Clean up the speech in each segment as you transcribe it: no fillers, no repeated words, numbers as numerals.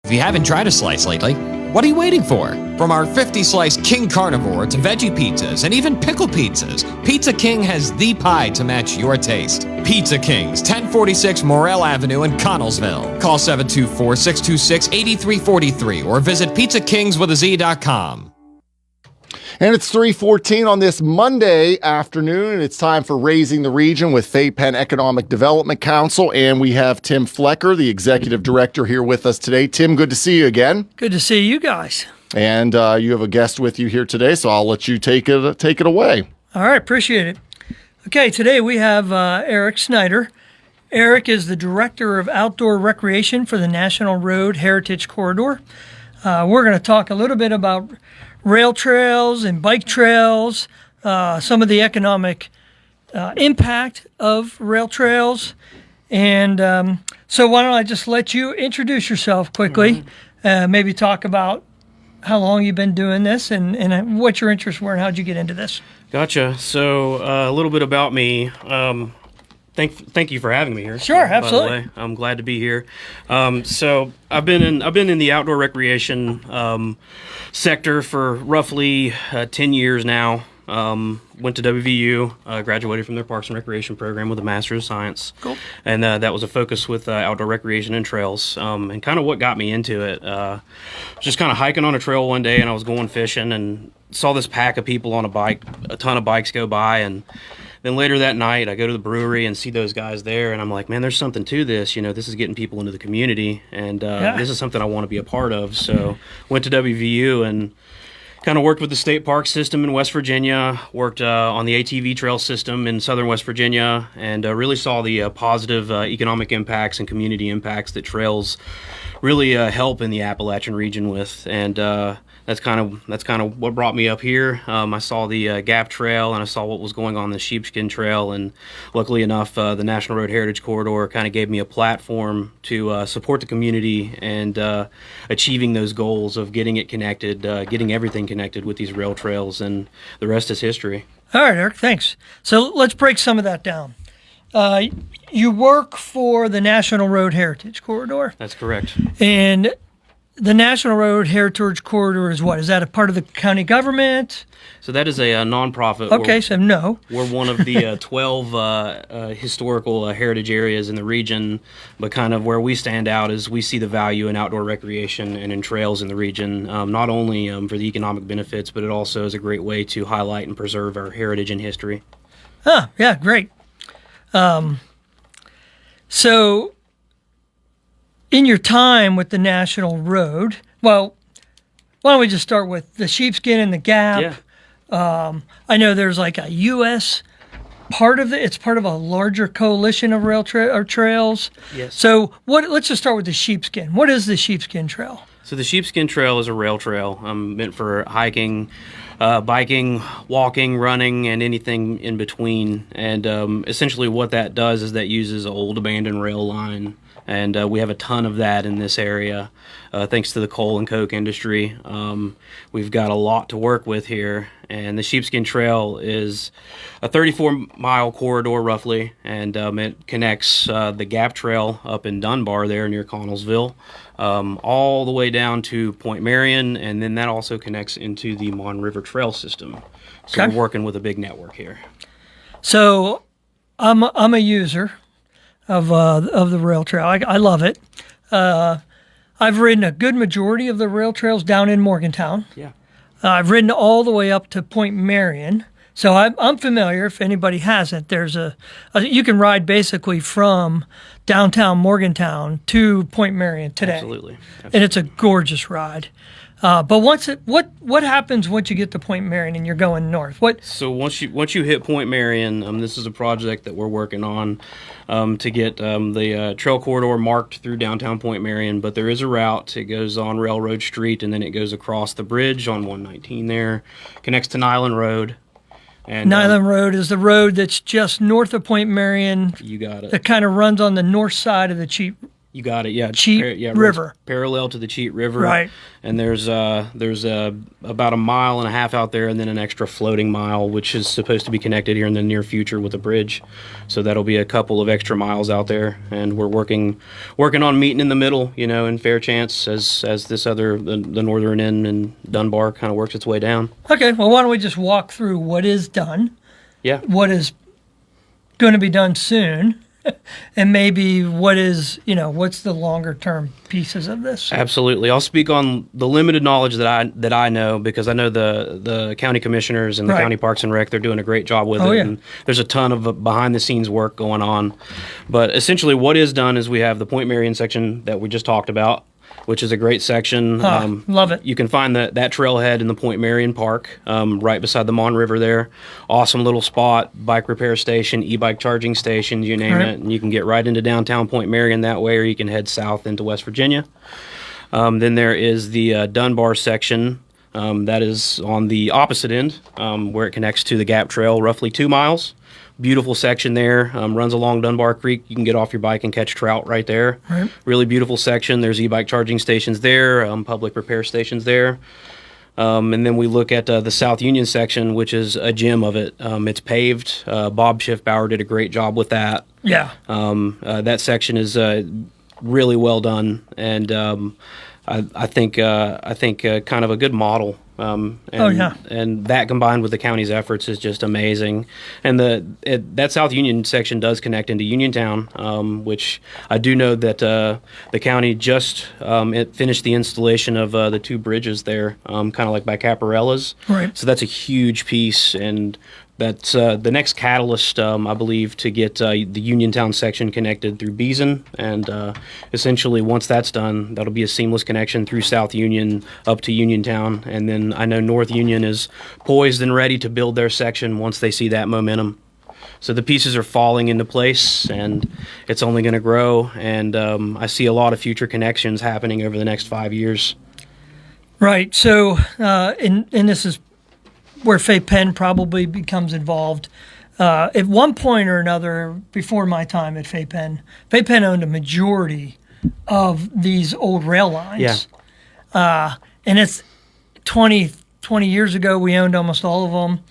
If you haven't tried a slice lately, what are you waiting for? From our 50-slice King Carnivore to veggie pizzas and even pickle pizzas, Pizza King has the pie to match your taste. Pizza King's, 1046 Morrell Avenue in Connellsville. Call 724-626-8343 or visit pizzakingswithaz.com. And it's 3:14 on this Monday afternoon, and it's time for Raising the Region with Fay-Penn Economic Development Council, and we have Tim Flecker, the Executive Director, here with us today. Tim, good to see you again. Good to see you guys. And you have a guest with you here today, so I'll let you take it away. All right, appreciate it. Okay, today we have Eric Snyder. Eric is the Director of Outdoor Recreation for the National Road Heritage Corridor. We're going to talk a little bit about rail trails and bike trails, some of the economic impact of rail trails. And so why don't I just let you introduce yourself quickly, maybe talk about how long you've been doing this and what your interests were and how'd you get into this. Gotcha. So a little bit about me. Thank you for having me here. Sure, absolutely. By the way, I'm glad to be here. So I've been in the outdoor recreation sector for roughly 10 years now. Went to WVU, graduated from their Parks and Recreation program with a Master's of Science. Cool. And that was a focus with outdoor recreation and trails. And kind of what got me into it, just kind of hiking on a trail one day, and I was going fishing and saw this pack of people on a bike, a ton of bikes go by, and then later that night, I go to the brewery and see those guys there, and I'm like, man, there's something to this. You know, this is getting people into the community, and this is something I want to be a part of. So went to WVU and kind of worked with the state park system in West Virginia, worked on the ATV trail system in southern West Virginia, and really saw the positive economic impacts and community impacts that trails really help in the Appalachian region with. And that's kind of what brought me up here. I saw the Gap Trail, and I saw what was going on the Sheepskin Trail, and luckily enough, the National Road Heritage Corridor kind of gave me a platform to support the community and achieving those goals of getting it connected, getting everything connected with these rail trails, and the rest is history. All right, Eric, thanks. So let's break some of that down. You work for the National Road Heritage Corridor. That's correct. And the National Road Heritage Corridor is what? Is that a part of the county government? So that is a nonprofit. Okay, so no. We're one of the 12 historical heritage areas in the region, but kind of where we stand out is we see the value in outdoor recreation and in trails in the region, not only for the economic benefits, but it also is a great way to highlight and preserve our heritage and history. Huh, yeah, great. So in your time with the National Road, well, why don't we just start with the Sheepskin and the Gap? Yeah. I know there's like a U.S. part of it. It's part of a larger coalition of rail trails. Yes. So let's just start with the Sheepskin. What is the Sheepskin Trail? So the Sheepskin Trail is a rail trail meant for hiking, biking, walking, running, and anything in between. And essentially what that does is that uses an old abandoned rail line. And we have a ton of that in this area, thanks to the coal and coke industry. We've got a lot to work with here. And the Sheepskin Trail is a 34-mile corridor, roughly, and it connects the Gap Trail up in Dunbar there near Connellsville, all the way down to Point Marion, and then that also connects into the Mon River Trail system. So Okay. we're working with a big network here. So I'm a user of the rail trail. I love it. I've ridden a good majority of the rail trails down in Morgantown. Yeah. I've ridden all the way up to Point Marion. So I'm familiar. If anybody hasn't, there's you can ride basically from downtown Morgantown to Point Marion today. Absolutely. And it's a gorgeous ride. But what happens once you get to Point Marion and you're going north? So once you hit Point Marion, this is a project that we're working on to get the trail corridor marked through downtown Point Marion. But there is a route. It goes on Railroad Street, and then it goes across the bridge on 119 there, connects to Nyland Road. And Nyland Road is the road that's just north of Point Marion. You got it. That kind of runs on the north side of the You got it. Yeah, Cheat runs River. parallel to the Cheat River. Right. And there's about a mile and a half out there, and then an extra floating mile, which is supposed to be connected here in the near future with a bridge. So that'll be a couple of extra miles out there, and we're working on meeting in the middle, in Fairchance as this other the northern end and Dunbar kind of works its way down. Okay, well, why don't we just walk through what is done, Yeah. what is going to be done soon, and maybe what is, what's the longer term pieces of this? Absolutely. I'll speak on the limited knowledge that I know, because I know the county commissioners and the Right. county parks and rec, they're doing a great job with it. Yeah. And there's a ton of behind the scenes work going on. But essentially what is done is we have the Point Marion section that we just talked about, which is a great section. Love it. You can find that trailhead in the Point Marion Park, right beside the Mon River there. Awesome little spot, bike repair station, e-bike charging station, you name Right. it. And you can get right into downtown Point Marion that way, or you can head south into West Virginia. Then there is the Dunbar section. That is on the opposite end, where it connects to the Gap Trail, roughly 2 miles. Beautiful section there. Runs along Dunbar Creek. You can get off your bike and catch trout right there. Right. Really beautiful section. There's e-bike charging stations there, public repair stations there. And then we look at the South Union section, which is a gem of it. It's paved. Bob Schiffbauer did a great job with that. Yeah. That section is really well done, and I think kind of a good model. And that combined with the county's efforts is just amazing. And that South Union section does connect into Uniontown, which I do know that the county just finished the installation of the 2 bridges there, kind of like by Caparella's. Right. So that's a huge piece, and that's the next catalyst, I believe, to get the Uniontown section connected through Beeson. And essentially, once that's done, that'll be a seamless connection through South Union up to Uniontown. And then I know North Union is poised and ready to build their section once they see that momentum. So the pieces are falling into place, and it's only going to grow. And I see a lot of future connections happening over the next 5 years. Right. So, and this is where Fay-Penn probably becomes involved. At one point or another, before my time at Fay-Penn, Fay-Penn owned a majority of these old rail lines. Yeah. And it's 20 years ago, we owned almost all of them.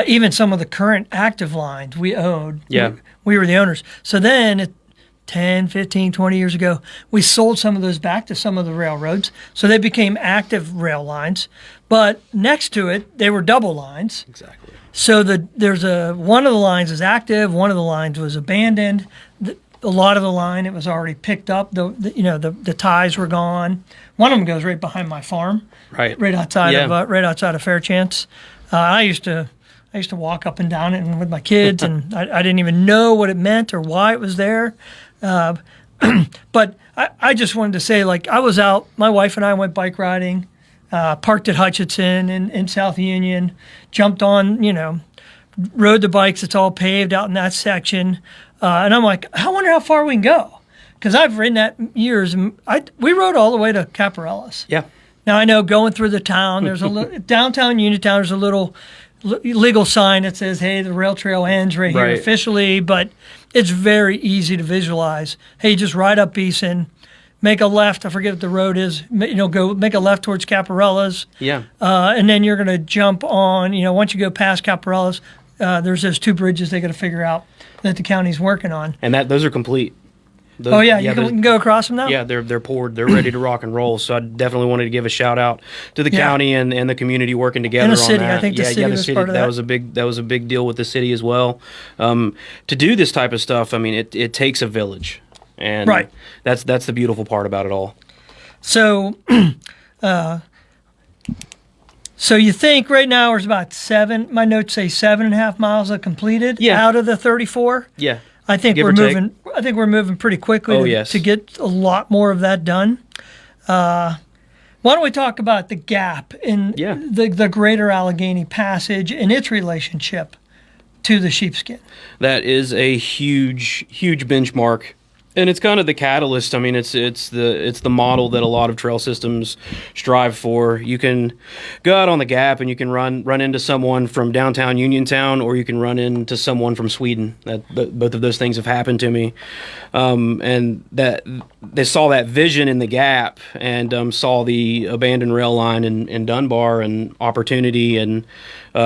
Even some of the current active lines we owned. Yeah. We were the owners. So then 10, 15, 20 years ago, we sold some of those back to some of the railroads. So they became active rail lines. But next to it, they were double lines. Exactly. So there's one of the lines is active, one of the lines was abandoned. A lot of the line, it was already picked up. The ties were gone. One of them goes right behind my farm, right outside of Fairchance. I used to walk up and down it and with my kids, and I didn't even know what it meant or why it was there. But I just wanted to say, like, I was out. My wife and I went bike riding. Parked at Hutchinson in South Union, jumped on, rode the bikes. It's all paved out in that section. And I'm like, I wonder how far we can go. Because I've ridden that years. And we rode all the way to Caparella's. Yeah. Now, I know going through the town, there's downtown Uniontown, there's a little legal sign that says, hey, the rail trail ends right here officially. But it's very easy to visualize. Hey, just ride up Beeson. Make a left. I forget what the road is. Go make a left towards Caparella's. Yeah. And then you're going to jump on. Once you go past Caparella's, there's those 2 bridges they got to figure out that the county's working on. And those are complete. You can go across them now. Yeah, they're poured. They're ready to rock and roll. So I definitely wanted to give a shout out to the county and the community working together and the on city. that. I think the city was part of that. That was a big deal with the city as well. To do this type of stuff, I mean, it takes a village. And that's the beautiful part about it all. So, so you think right now there's about 7? My notes say 7.5 miles are completed out of the 34. Yeah, I think we're moving. I think we're moving pretty quickly to get a lot more of that done. Why don't we talk about the gap in the Greater Allegheny Passage and its relationship to the sheepskin? That is a huge benchmark. And it's kind of the catalyst. I mean, it's the model that a lot of trail systems strive for. You can go out on the Gap and you can run into someone from downtown Uniontown, or you can run into someone from Sweden. Both of those things have happened to me, and that they saw that vision in the Gap and saw the abandoned rail line in Dunbar and opportunity, and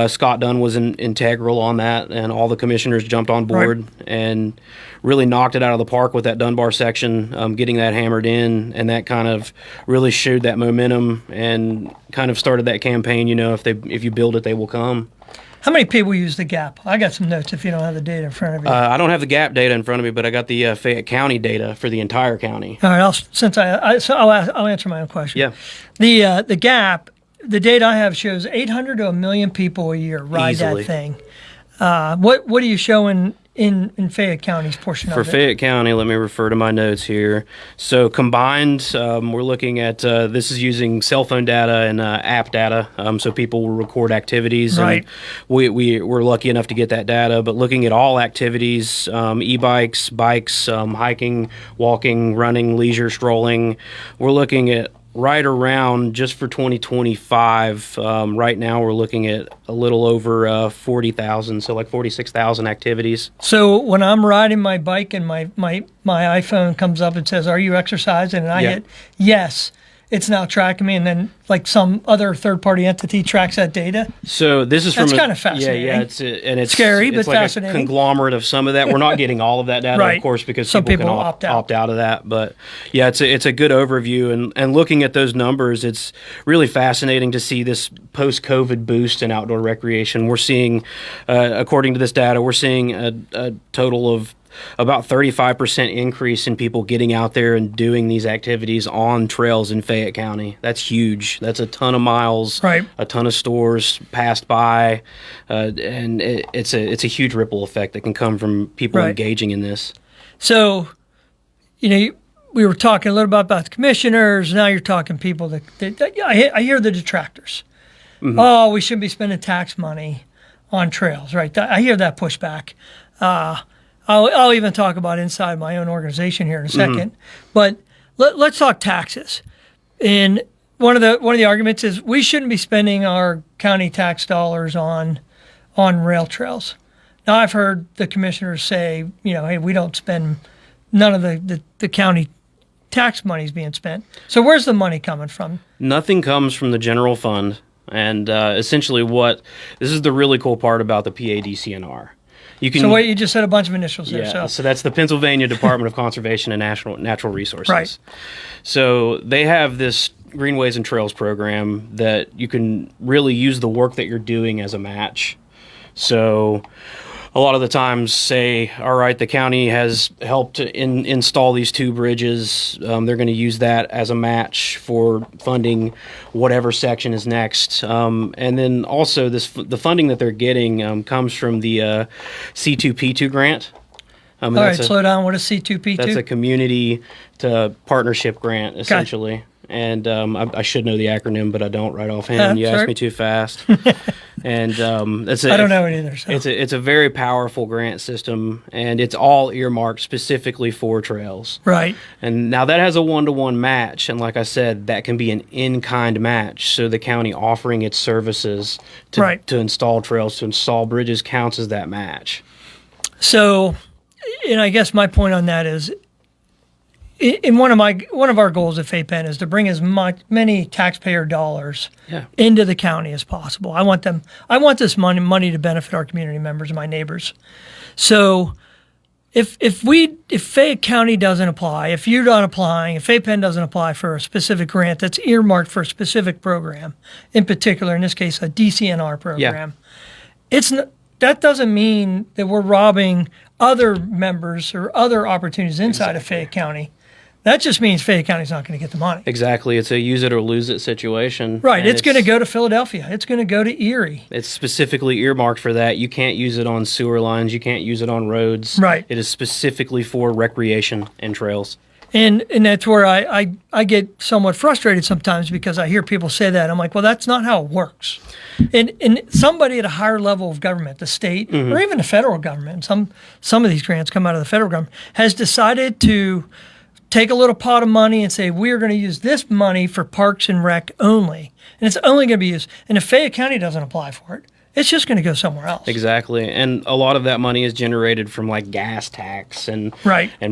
Scott Dunn was integral on that, and all the commissioners jumped on board and really knocked it out of the park with that Dunbar section, getting that hammered in, and that kind of really showed that momentum and kind of started that campaign. You know, if you build it, they will come. How many people use the Gap? I got some notes if you don't have the data in front of you. I don't have the Gap data in front of me, but I got the Fayette County data for the entire county. All right, I'll answer my own question. Yeah. The Gap, the data I have shows 800 to 1 million people a year ride Easily. that thing. What are you showing in Fayette County's portion For of it? Fayette County, let me refer to my notes here. So combined, we're looking at, this is using cell phone data and app data, so people will record activities. Right. And we're lucky enough to get that data, but looking at all activities, e-bikes, bikes, hiking, walking, running, leisure, strolling, we're looking at right around, just for 2025, right now we're looking at a little over 40,000, so like 46,000 activities. So when I'm riding my bike and my iPhone comes up and says, "Are you exercising?" and I hit yes, it's now tracking me, and then like some other third-party entity tracks that data. So this is That's from kind of fascinating. Yeah, it's scary, it's but like fascinating. a conglomerate of some of that. We're not getting all of that data, Right. of course, because Some people can people opt out. of that. But yeah, it's a good overview, and looking at those numbers, it's really fascinating to see this post-COVID boost in outdoor recreation. We're seeing, according to this data, we're seeing a total of about 35% increase in people getting out there and doing these activities on trails in Fayette County. That's huge. That's a ton of miles, Right. a ton of stores passed by, and it's a huge ripple effect that can come from people Right. engaging in this. So, we were talking a little bit about the commissioners. Now you're talking people that I hear the detractors. Mm-hmm. Oh, we shouldn't be spending tax money on trails, right? I hear that pushback. I'll even talk about inside my own organization here in a second. But let's talk taxes. And one of the arguments is we shouldn't be spending our county tax dollars on rail trails. Now I've heard the commissioners say, hey, we don't spend none of the county tax money is being spent. So where's the money coming from? Nothing comes from the general fund, and essentially this is the really cool part about the PADCNR. So what you just said a bunch of initials there. Yeah, so that's the Pennsylvania Department of Conservation and Natural Resources. Right. So they have this Greenways and Trails program that you can really use the work that you're doing as a match. So a lot of the times say, all right, the county has helped install these 2 bridges. They're going to use that as a match for funding whatever section is next. And then also the funding that they're getting comes from the C2P2 grant. All right, slow down. What is C2P2? That's a community to partnership grant, essentially. And I should know the acronym, but I don't right offhand. You asked me too fast. And I don't know it either. So. It's a very powerful grant system, and it's all earmarked specifically for trails. Right. And now that has a 1-to-1 match, and like I said, that can be an in-kind match. So the county offering its services to install trails, to install bridges, counts as that match. So, and I guess my point on that is, in one of our goals at Fay-Penn is to bring as many taxpayer dollars into the county as possible. I want this money to benefit our community members and my neighbors. So if Fayette County doesn't apply, if you're not applying, if Fay-Penn doesn't apply for a specific grant that's earmarked for a specific program, in particular, in this case, a DCNR program, that doesn't mean that we're robbing other members or other opportunities inside of Fayette County. That just means Fayette County's not going to get the money. Exactly. It's a use it or lose it situation. Right. It's going to go to Philadelphia. It's going to go to Erie. It's specifically earmarked for that. You can't use it on sewer lines. You can't use it on roads. Right. It is specifically for recreation and trails. And that's where I get somewhat frustrated sometimes because I hear people say that. I'm like, well, that's not how it works. And somebody at a higher level of government, the state or even the federal government, some of these grants come out of the federal government, has decided to take a little pot of money and say, we are going to use this money for parks and rec only. And it's only going to be used. And if Fayette County doesn't apply for it, it's just going to go somewhere else. Exactly. And a lot of that money is generated from like gas tax and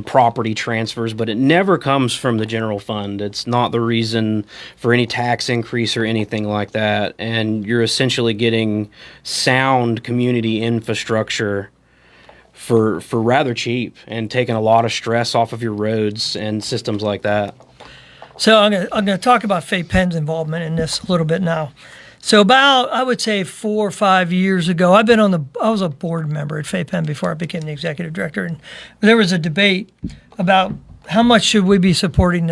property transfers, but it never comes from the general fund. It's not the reason for any tax increase or anything like that. And you're essentially getting sound community infrastructure for rather cheap and taking a lot of stress off of your roads and systems like that. So I'm going to talk about Fay-Penn's involvement in this a little bit now. So about, I would say 4 or 5 years ago, I was a board member at Fay-Penn before I became the executive director, and there was a debate about how much should we be supporting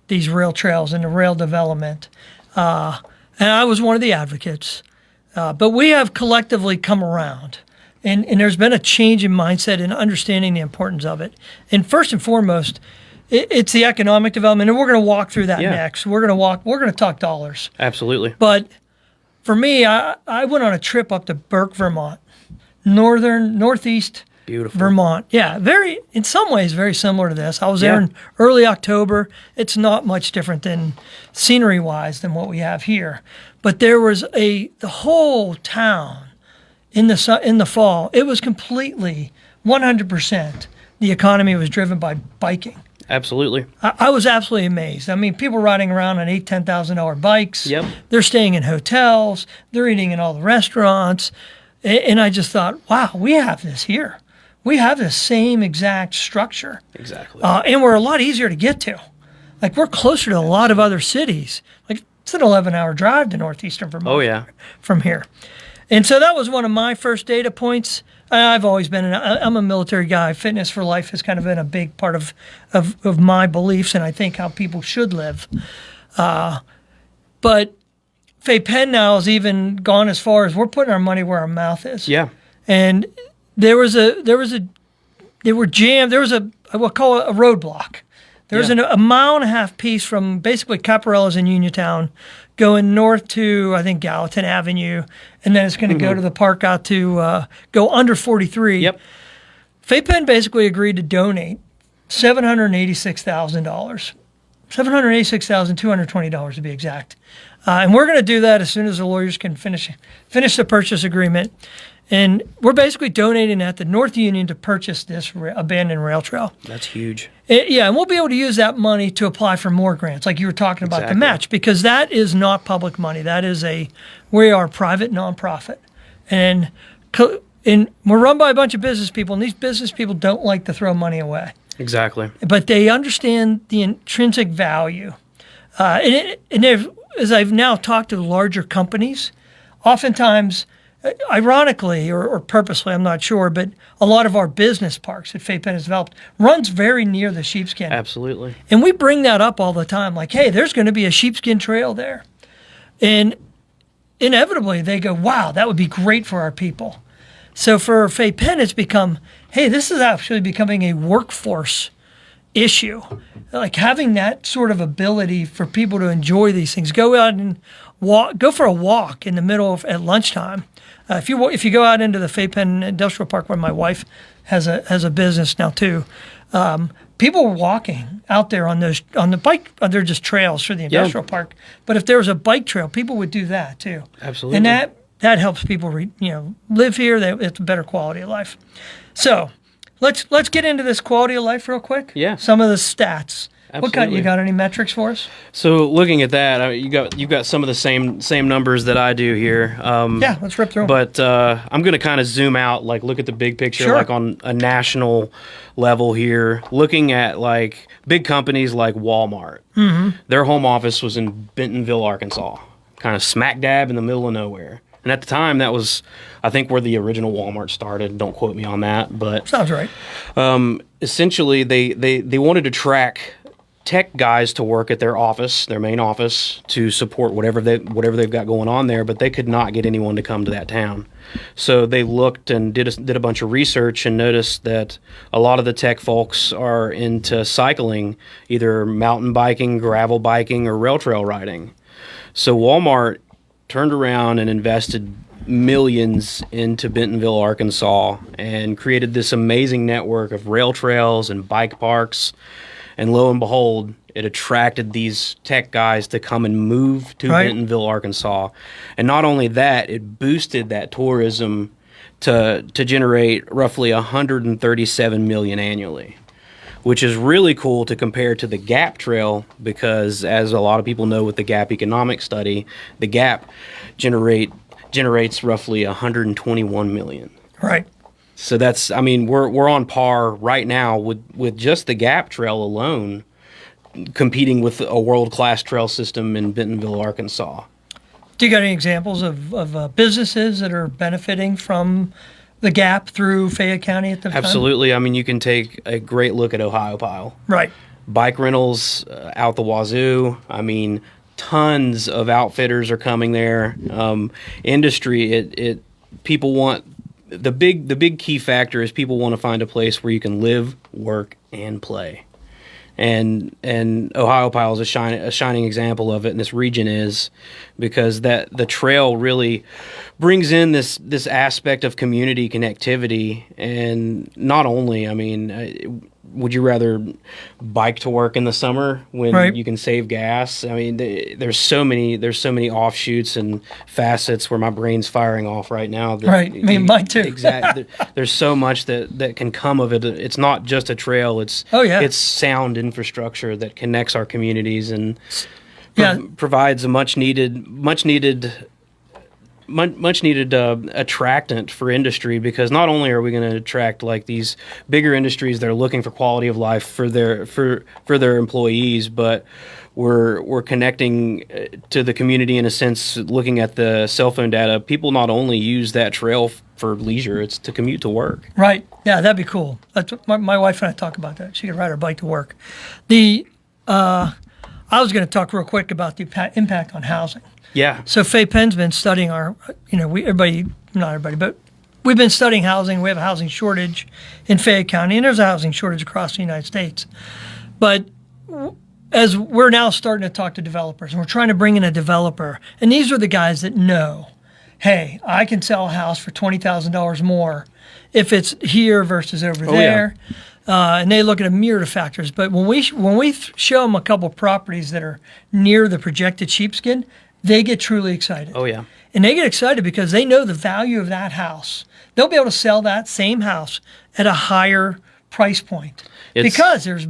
these rail trails and the rail development. And I was one of the advocates. But we have collectively come around, and there's been a change in mindset and understanding the importance of it. And first and foremost, it's the economic development, and we're going to walk through that next. We're going to talk dollars. Absolutely. But for me, I went on a trip up to Burke, Vermont, northeast Beautiful. Vermont. Yeah, in some ways, very similar to this. I was there in early October. It's not much different than scenery-wise than what we have here. But there was the whole town in the fall. It was completely 100%. The economy was driven by biking. Absolutely. I was absolutely amazed. I mean, people riding around on $8,000-$10,000 bikes. Yep. They're staying in hotels. They're eating in all the restaurants. And I just thought, wow, we have this here. We have the same exact structure. Exactly. And we're a lot easier to get to. Like, we're closer to a lot of other cities. Like, it's an 11-hour drive to northeastern Vermont from here. And so that was one of my first data points. I've always been, I'm a military guy. Fitness for life has kind of been a big part of my beliefs and I think how people should live. But Fay-Penn now has even gone as far as we're putting our money where our mouth is. Yeah. And we'll call it a roadblock. There's a 1.5 mile piece from basically Caparella's in Uniontown going north to, I think, Gallatin Avenue, and then it's going to go to the park out to go under 43. Yep. Fay-Penn basically agreed to donate $786,000. $786,220 to be exact. And we're going to do that as soon as the lawyers can finish the purchase agreement. And we're basically donating that to North Union to purchase this abandoned rail trail. That's huge. And we'll be able to use that money to apply for more grants, like you were talking about the match, because that is not public money. That is we are a private nonprofit. And we're run by a bunch of business people, and these business people don't like to throw money away. Exactly. But they understand the intrinsic value. As I've now talked to larger companies, oftentimes, ironically or purposely, I'm not sure, but a lot of our business parks that Fay-Penn has developed runs very near the sheepskin. Absolutely. And we bring that up all the time, like, hey, there's going to be a sheepskin trail there. And inevitably they go, wow, that would be great for our people. So for Fay-Penn, it's become, hey, this is actually becoming a workforce issue. Like having that sort of ability for people to enjoy these things. Go out and go for a walk in the middle at lunchtime. If you go out into the Fay-Penn Industrial Park, where my wife has a business now too, people were walking out there on the bike. They're just trails through the industrial park. But if there was a bike trail, people would do that too. Absolutely. And that helps people live here. It's a better quality of life. So let's get into this quality of life real quick. Yeah. Some of the stats. Absolutely. You got any metrics for us? So looking at that, you've got some of the same numbers that I do here. Let's rip through them. But I'm going to kind of zoom out, like look at the big picture, like on a national level here. Looking at like big companies like Walmart. Mm-hmm. Their home office was in Bentonville, Arkansas, kind of smack dab in the middle of nowhere. And at the time, that was, I think, where the original Walmart started. Don't quote me on that, but sounds right. Essentially, they wanted to track tech guys to work at their office, their main office, to support whatever they've got going on there, but they could not get anyone to come to that town. So they looked and did a bunch of research and noticed that a lot of the tech folks are into cycling, either mountain biking, gravel biking, or rail trail riding. So Walmart turned around and invested millions into Bentonville, Arkansas, and created this amazing network of rail trails and bike parks. And lo and behold, it attracted these tech guys to come and move to Bentonville, Arkansas. And not only that, it boosted that tourism to generate roughly $137 million annually, which is really cool to compare to the Gap Trail, because as a lot of people know with the Gap Economic Study, the Gap generates roughly $121 million. Right. So that's, I mean, we're on par right now with just the Gap Trail alone, competing with a world-class trail system in Bentonville, Arkansas. Do you got any examples of businesses that are benefiting from the Gap through Fayette County at the time? Absolutely. I mean, you can take a great look at Ohio Pile. Right. Bike rentals out the wazoo. I mean, tons of outfitters are coming there. Industry, people want. The big key factor is people want to find a place where you can live, work, and play, and Ohio Pile is a shining example of it. And this region is, because that the trail really brings in this aspect of community connectivity. And not only, I mean, would you rather bike to work in the summer when you can save gas? I mean, there's so many offshoots and facets where my brain's firing off right now. I mean, mine too. Exactly. There's so much that can come of it. It's not just a trail. It's sound infrastructure that connects our communities and provides a much needed attractant for industry, because not only are we going to attract like these bigger industries that are looking for quality of life for their employees, but we're connecting to the community in a sense. Looking at the cell phone data, people not only use that trail for leisure, it's to commute to work. Right. Yeah, that'd be cool. That's what my wife and I talk about that. She could ride her bike to work. I was going to talk real quick about the impact on housing. Yeah. So Fay-Penn's been studying not everybody, but we've been studying housing. We have a housing shortage in Fayette County, and there's a housing shortage across the United States. But as we're now starting to talk to developers, and we're trying to bring in a developer, and these are the guys that know, hey, I can sell a house for $20,000 more if it's here versus over there. Yeah. And they look at a myriad of factors. But when we show them a couple of properties that are near the projected sheepskin, they get truly excited. Oh, yeah. And they get excited because they know the value of that house. They'll be able to sell that same house at a higher price point because there's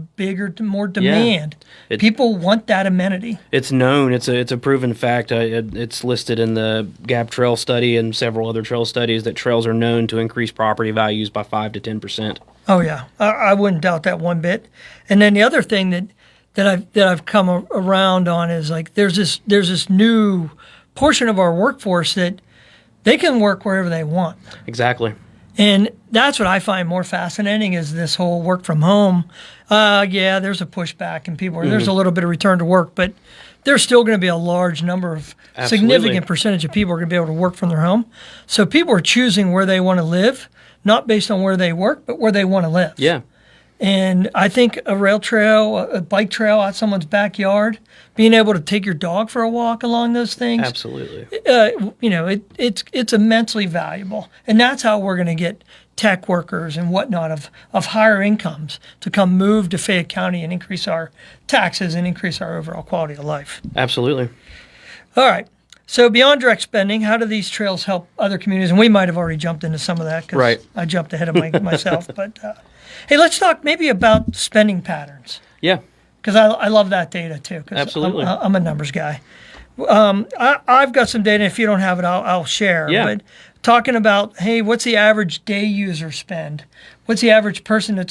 more demand. Yeah. People want that amenity. It's known. It's a proven fact. It's listed in the Gap Trail study and several other trail studies that trails are known to increase property values by 5 to 10%. Oh, yeah. I wouldn't doubt that one bit. And then the other thing that I've come around on is like there's this new portion of our workforce that they can work wherever they want. Exactly. And that's what I find more fascinating is this whole work from home. There's a pushback and there's a little bit of return to work, but there's still going to be a large number of significant percentage of people are going to be able to work from their home. So people are choosing where they want to live, not based on where they work, but where they want to live. Yeah. And I think a rail trail, a bike trail out someone's backyard, being able to take your dog for a walk along those things. Absolutely. It's immensely valuable. And that's how we're going to get tech workers and whatnot of higher incomes to come move to Fayette County and increase our taxes and increase our overall quality of life. Absolutely. All right. So beyond direct spending, how do these trails help other communities? And we might have already jumped into some of that because I jumped ahead of myself. But hey, let's talk maybe about spending patterns. Yeah. Because I love that data too. Absolutely. I'm a numbers guy. I've got some data. If you don't have it, I'll share. Yeah. But talking about, hey, what's the average day user spend? what's the average person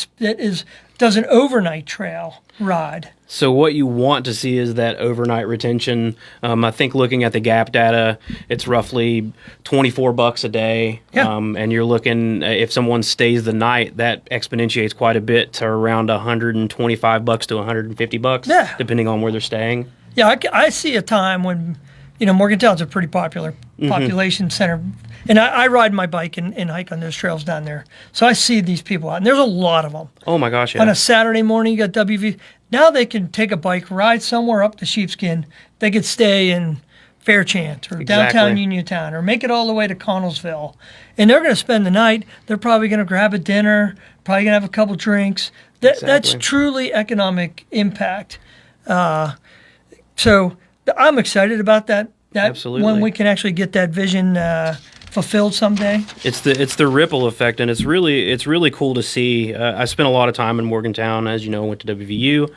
does an overnight trail ride? So what you want to see is that overnight retention. I think looking at the gap data, it's roughly $24 a day. Yeah. And you're looking, if someone stays the night, that exponentiates quite a bit to around $125 to $150, Yeah. depending on where they're staying. Yeah, I see a time when, Morgantown's a pretty popular population center. And I ride my bike and hike on those trails down there. So I see these people out, and there's a lot of them. Oh my gosh, yeah. On a Saturday morning, you got WV. Now they can take a bike, ride somewhere up to Sheepskin. They could stay in Fairchant or downtown Uniontown or make it all the way to Connellsville. And they're going to spend the night. They're probably going to grab a dinner, probably going to have a couple drinks. That's truly economic impact. So I'm excited about that. Absolutely. When we can actually get that vision fulfilled someday. It's the ripple effect, and it's really cool to see. I spent a lot of time in Morgantown, as you know, went to WVU,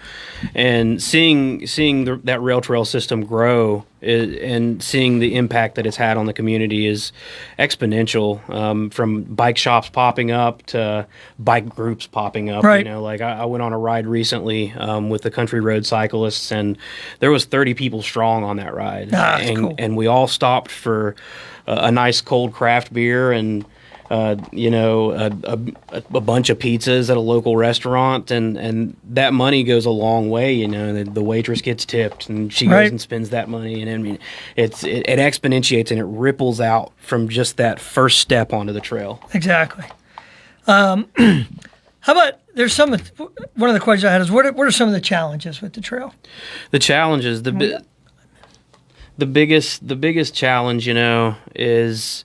and seeing that rail trail system grow and seeing the impact that it's had on the community is exponential. From bike shops popping up to bike groups popping up. Right. I went on a ride recently with the country road cyclists, and there was 30 people strong on that ride. That's cool. And we all stopped for a nice cold craft beer and a bunch of pizzas at a local restaurant, and that money goes a long way. The waitress gets tipped, and she goes and spends that money, and I mean, it exponentiates and it ripples out from just that first step onto the trail. Exactly. How about one of the questions I had is what are some of the challenges with the trail? The challenges, the biggest challenge, is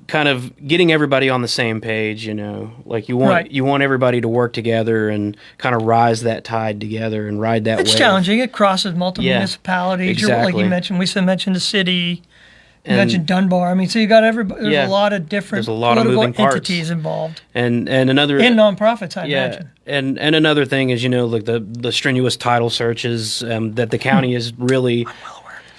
kind of getting everybody on the same page. You want everybody to work together and kind of rise that tide together and ride that wave. It's challenging. It crosses multiple municipalities. Exactly. Like you mentioned, we mentioned the city. You mentioned Dunbar. I mean, so you got everybody. There's a lot of different political entities involved, and nonprofits. I imagine. And another thing is, like the strenuous title searches that the county is really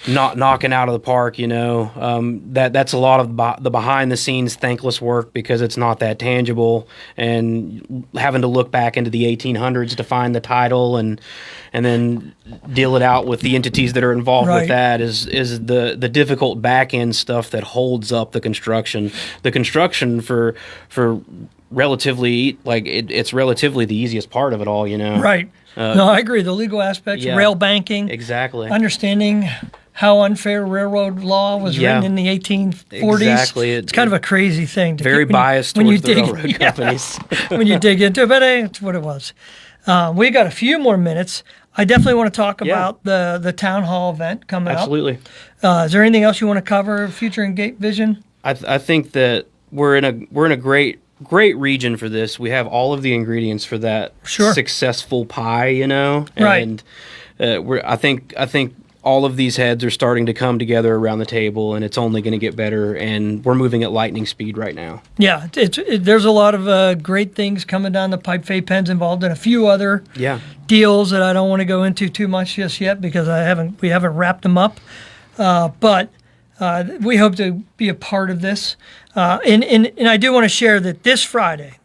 not knocking out of the park. That's a lot of the behind the scenes thankless work because it's not that tangible, and having to look back into the 1800s to find the title and then deal it out with the entities that are involved with that is the difficult back end stuff that holds up the construction. The construction for relatively it's relatively the easiest part of it all. Right. No, I agree. The legal aspects, rail banking, exactly, understanding how unfair railroad law was written in the 1840s. Exactly. It's kind of a crazy thing. Very biased towards the railroad companies. When you dig into it, but hey, it's what it was. We got a few more minutes. I definitely want to talk about the town hall event coming up. Absolutely. Is there anything else you want to cover? Future and Gate Vision? I think that we're in a great region for this. We have all of the ingredients for that successful pie, and I think all of these heads are starting to come together around the table, and it's only going to get better, and we're moving at lightning speed right now. Yeah, there's a lot of great things coming down the pipe. Fay-Penn's involved in a few other deals that I don't want to go into too much just yet because we haven't wrapped them up. But we hope to be a part of this. And I do want to share that this Friday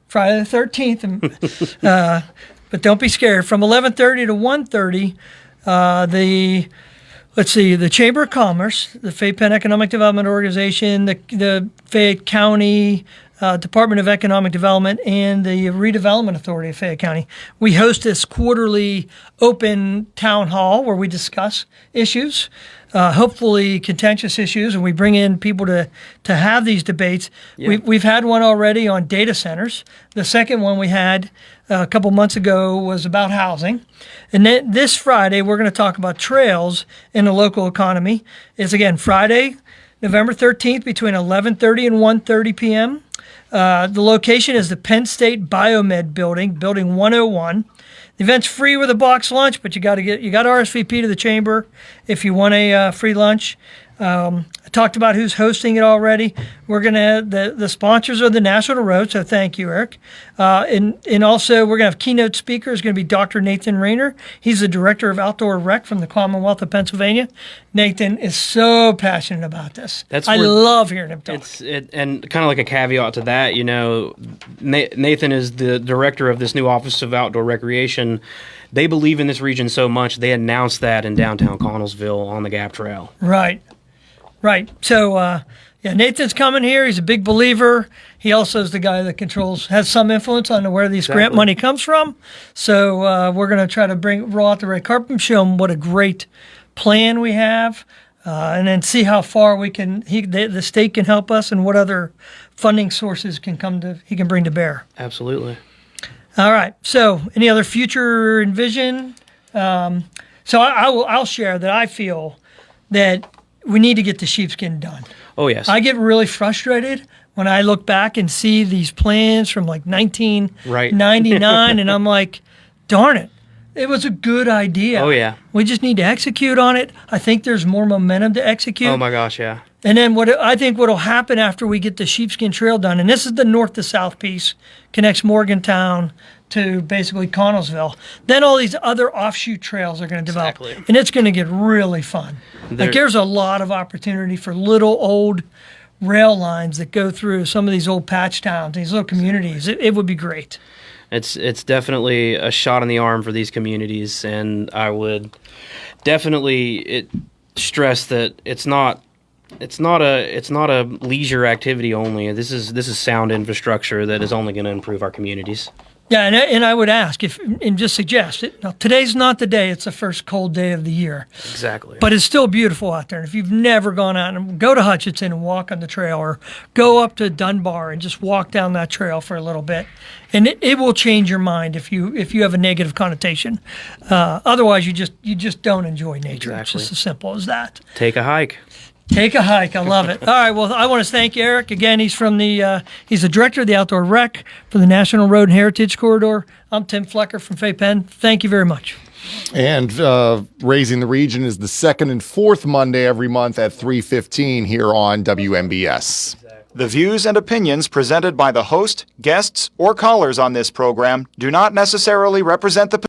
the 13th, but don't be scared, from 11:30 to 1:30, the Chamber of Commerce, the Fay-Penn Economic Development Organization, the Fayette County Department of Economic Development, and the Redevelopment Authority of Fayette County, we host this quarterly open town hall where we discuss issues, hopefully contentious issues, and we bring in people to have these debates. Yeah. We've had one already on data centers. The second one we had a couple months ago was about housing. And then this Friday, we're going to talk about trails in the local economy. It's, again, Friday, November 13th, between 11:30 and 1:30 p.m. The location is the Penn State Biomed Building, Building 101. The event's free with a box lunch, but you got to RSVP to the chamber if you want a free lunch. A talked about who's hosting it already. We're going to, the sponsors are the National Road, so thank you, Eric. And also, we're going to have keynote speaker is going to be Dr. Nathan Rayner. He's the Director of Outdoor Rec from the Commonwealth of Pennsylvania. Nathan is so passionate about this. I love hearing him talk. And kind of like a caveat to that, Nathan is the director of this new Office of Outdoor Recreation. They believe in this region so much, they announced that in downtown Connellsville on the Gap Trail. Right. So, Nathan's coming here. He's a big believer. He also is the guy that has some influence on where these grant money comes from. So we're going to try to roll out the red carpet and show him what a great plan we have, and then see how far the state can help us and what other funding sources he can bring to bear. Absolutely. All right. So, any other future envision? So I'll share that I feel that we need to get the sheepskin done. Oh, yes. I get really frustrated when I look back and see these plans from like 1999, and I'm like, darn it. It was a good idea. Oh, yeah. We just need to execute on it. I think there's more momentum to execute. Oh, my gosh, yeah. And then I think what will happen after we get the Sheepskin Trail done, and this is the north to south piece, connects Morgantown to basically Connellsville. Then all these other offshoot trails are going to develop. Exactly. And it's going to get really fun. There's a lot of opportunity for little old rail lines that go through some of these old patch towns, these little communities. It would be great. It's definitely a shot in the arm for these communities, and I would definitely stress that it's not a leisure activity only. This is sound infrastructure that is only going to improve our communities. Yeah, and I would ask and just suggest it. Now, today's not the day; it's the first cold day of the year. Exactly. But it's still beautiful out there. And if you've never gone out and go to Hutchinson and walk on the trail, or go up to Dunbar and just walk down that trail for a little bit, and it will change your mind if you have a negative connotation. Otherwise, you just don't enjoy nature. Exactly. It's just as simple as that. Take a hike. Take a hike. I love it. All right. Well, I want to thank Eric again. He's he's the director of the Outdoor Rec for the National Road and Heritage Corridor. I'm Tim Flecker from Fay-Penn. Thank you very much. And Raising the Region is the second and fourth Monday every month at 3:15 here on WMBS. The views and opinions presented by the host, guests, or callers on this program do not necessarily represent the